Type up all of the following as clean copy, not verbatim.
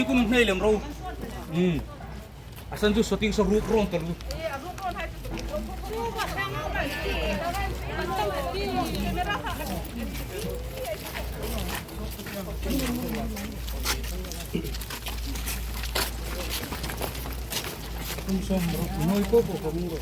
ko nung nailam raw. Asan doon sa ting sa group ron talo. Kung sombro, noy ko po kamuro.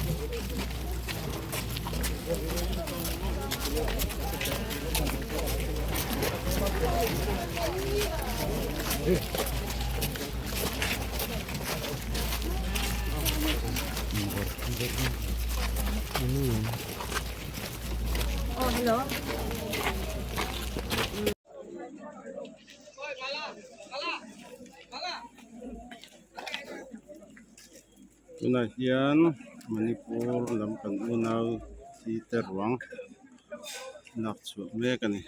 Oh, hello. Tunasian, Manipur, Lampan Unaw, si Terwang, Naksu, mereka nih.